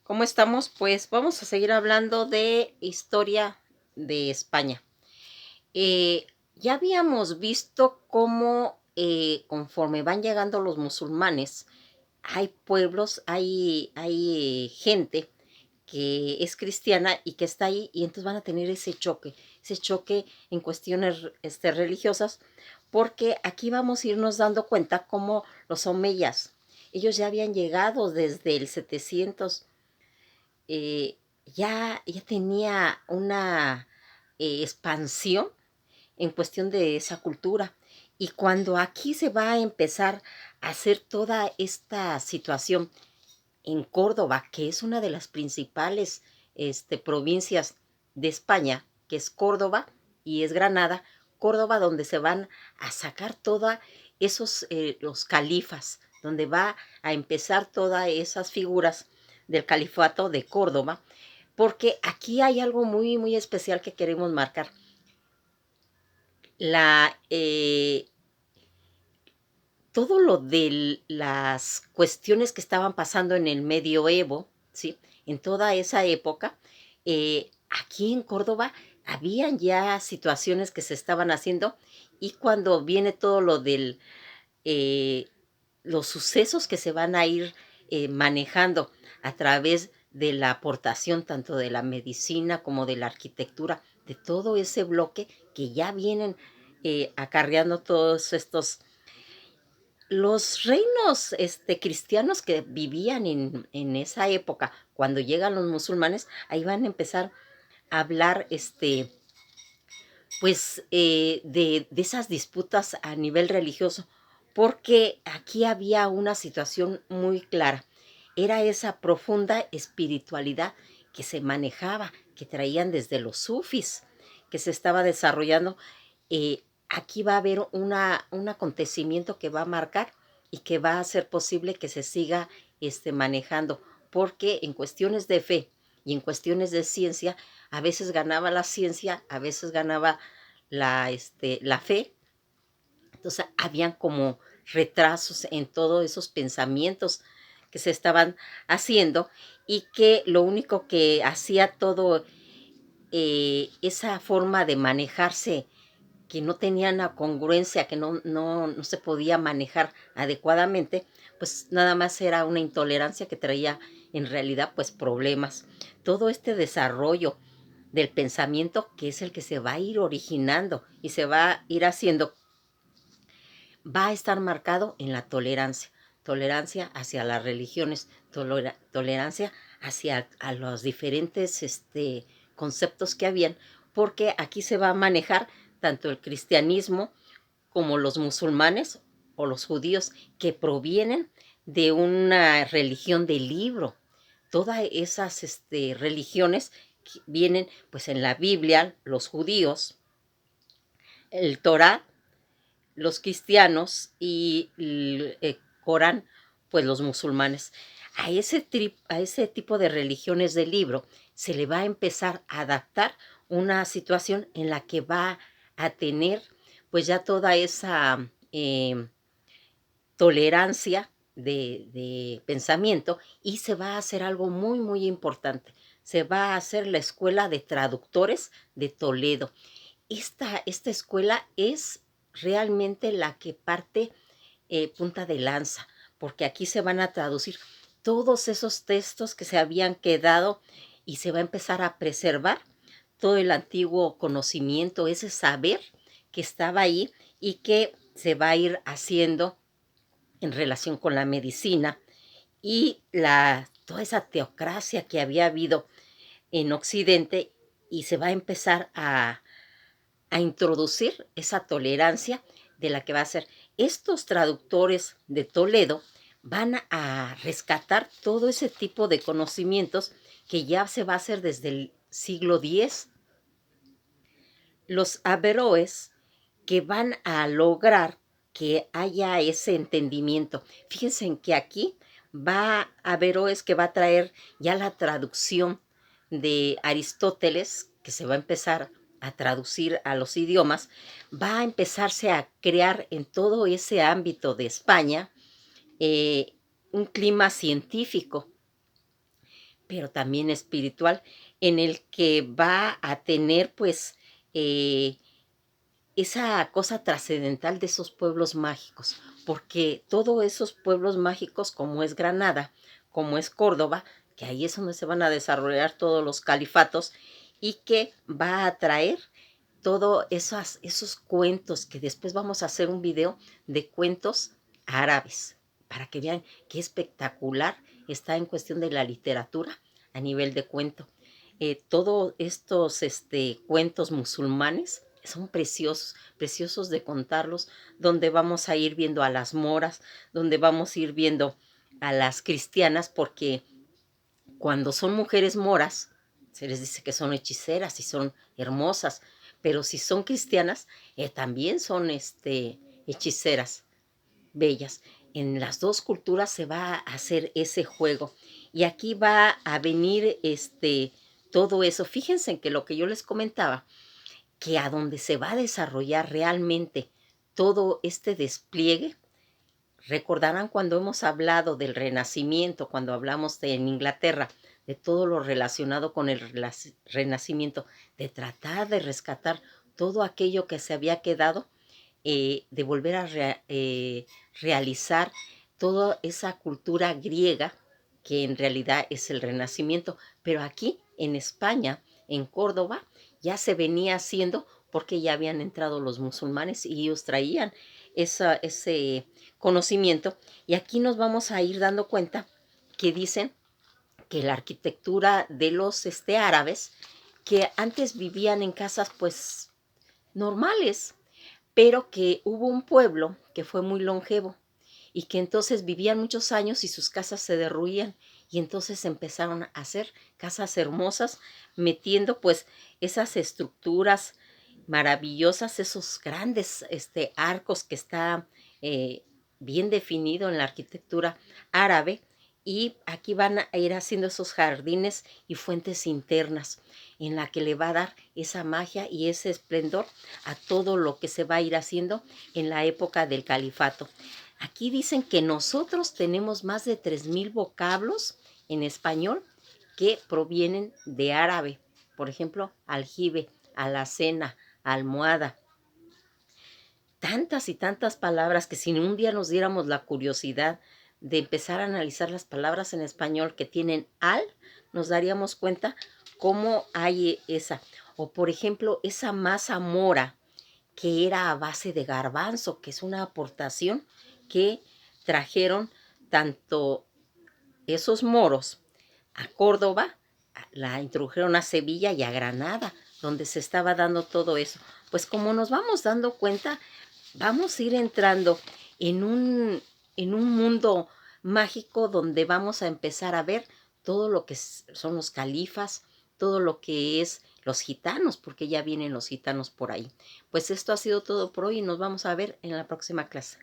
¿Cómo estamos? Pues vamos a seguir hablando de historia de España. Ya habíamos visto cómo conforme van llegando los musulmanes, hay pueblos, hay gente que es cristiana y que está ahí, y entonces van a tener ese choque en cuestiones religiosas, porque aquí vamos a irnos dando cuenta cómo los omeyas, ellos ya habían llegado desde el 700, ya tenía una expansión en cuestión de esa cultura. Y cuando aquí se va a empezar a hacer toda esta situación en Córdoba, que es una de las principales provincias de España, que es Córdoba y es Granada, Córdoba donde se van a sacar toda esos, los califas, donde va a empezar todas esas figuras del califato de Córdoba, porque aquí hay algo muy, muy especial que queremos marcar. La, todo lo de las cuestiones que estaban pasando en el medioevo, ¿sí? En toda esa época, aquí en Córdoba habían ya situaciones que se estaban haciendo, y cuando viene todo lo del, eh, los sucesos que se van a ir manejando a través de la aportación tanto de la medicina como de la arquitectura, de todo ese bloque que ya vienen acarreando todos estos, los reinos cristianos que vivían en esa época. Cuando llegan los musulmanes, ahí van a empezar a hablar, pues, de esas disputas a nivel religioso, porque aquí había una situación muy clara. Era esa profunda espiritualidad que se manejaba, que traían desde los sufis, que se estaba desarrollando. Aquí va a haber un acontecimiento que va a marcar y que va a hacer posible que se siga manejando, porque en cuestiones de fe y en cuestiones de ciencia, a veces ganaba la ciencia, a veces ganaba la fe. Entonces habían como retrasos en todos esos pensamientos que se estaban haciendo, y que lo único que hacía todo, esa forma de manejarse, que no tenían la congruencia, que no se podía manejar adecuadamente, pues nada más era una intolerancia que traía en realidad pues problemas. Todo este desarrollo del pensamiento, que es el que se va a ir originando y se va a ir haciendo, va a estar marcado en la tolerancia, tolerancia hacia las religiones, tolerancia hacia a los diferentes conceptos que habían, porque aquí se va a manejar tanto el cristianismo como los musulmanes o los judíos, que provienen de una religión del libro. Todas esas religiones que vienen pues en la Biblia, los judíos, el Torá, los cristianos, y el Corán, pues los musulmanes. A ese tipo de religiones del libro se le va a empezar a adaptar una situación en la que va a tener pues ya toda esa tolerancia de pensamiento, y se va a hacer algo muy, muy importante. Se va a hacer la Escuela de Traductores de Toledo. Esta escuela es realmente la que parte punta de lanza, porque aquí se van a traducir todos esos textos que se habían quedado, y se va a empezar a preservar todo el antiguo conocimiento, ese saber que estaba ahí y que se va a ir haciendo en relación con la medicina y toda esa teocracia que había habido en Occidente, y se va a empezar a introducir esa tolerancia de la que va a ser. Estos traductores de Toledo van a rescatar todo ese tipo de conocimientos que ya se va a hacer desde el siglo X. Los Averroes, que van a lograr que haya ese entendimiento. Fíjense en que aquí va a Averroes, que va a traer ya la traducción de Aristóteles, que se va a empezar a traducir a los idiomas, va a empezarse a crear en todo ese ámbito de España un clima científico. pero también espiritual, en el que va a tener pues esa cosa trascendental de esos pueblos mágicos, porque todos esos pueblos mágicos, como es Granada, como es Córdoba, que ahí es donde se van a desarrollar todos los califatos, y que va a traer todos esos cuentos, que después vamos a hacer un video de cuentos árabes, para que vean qué espectacular está en cuestión de la literatura a nivel de cuento. Todos estos cuentos musulmanes son preciosos, preciosos de contarlos, donde vamos a ir viendo a las moras, donde vamos a ir viendo a las cristianas, porque cuando son mujeres moras, se les dice que son hechiceras y son hermosas, pero si son cristianas, también son hechiceras bellas. En las dos culturas se va a hacer ese juego. Y aquí va a venir todo eso. Fíjense en que lo que yo les comentaba, que a donde se va a desarrollar realmente todo este despliegue, recordarán cuando hemos hablado del Renacimiento, cuando hablamos en Inglaterra, de todo lo relacionado con el Renacimiento, de tratar de rescatar todo aquello que se había quedado, de volver a realizar toda esa cultura griega, que en realidad es el Renacimiento. Pero aquí en España, en Córdoba, ya se venía haciendo, porque ya habían entrado los musulmanes y ellos traían ese conocimiento. Y aquí nos vamos a ir dando cuenta que dicen que la arquitectura de los árabes, que antes vivían en casas pues normales, pero que hubo un pueblo que fue muy longevo y que entonces vivían muchos años y sus casas se derruían, y entonces empezaron a hacer casas hermosas, metiendo pues esas estructuras maravillosas, esos grandes arcos que está bien definido en la arquitectura árabe. Y aquí van a ir haciendo esos jardines y fuentes internas, en la que le va a dar esa magia y ese esplendor a todo lo que se va a ir haciendo en la época del califato. Aquí dicen que nosotros tenemos más de 3000 vocablos en español que provienen de árabe. Por ejemplo, aljibe, alacena, almohada. Tantas y tantas palabras que si un día nos diéramos la curiosidad de empezar a analizar las palabras en español que tienen al, nos daríamos cuenta cómo hay esa. O por ejemplo, esa masa mora, que era a base de garbanzo, que es una aportación que trajeron tanto esos moros a Córdoba, la introdujeron a Sevilla y a Granada, donde se estaba dando todo eso. Pues como nos vamos dando cuenta, vamos a ir entrando en un mundo mágico, donde vamos a empezar a ver todo lo que son los califas, todo lo que es los gitanos, porque ya vienen los gitanos por ahí. Pues esto ha sido todo por hoy y nos vamos a ver en la próxima clase.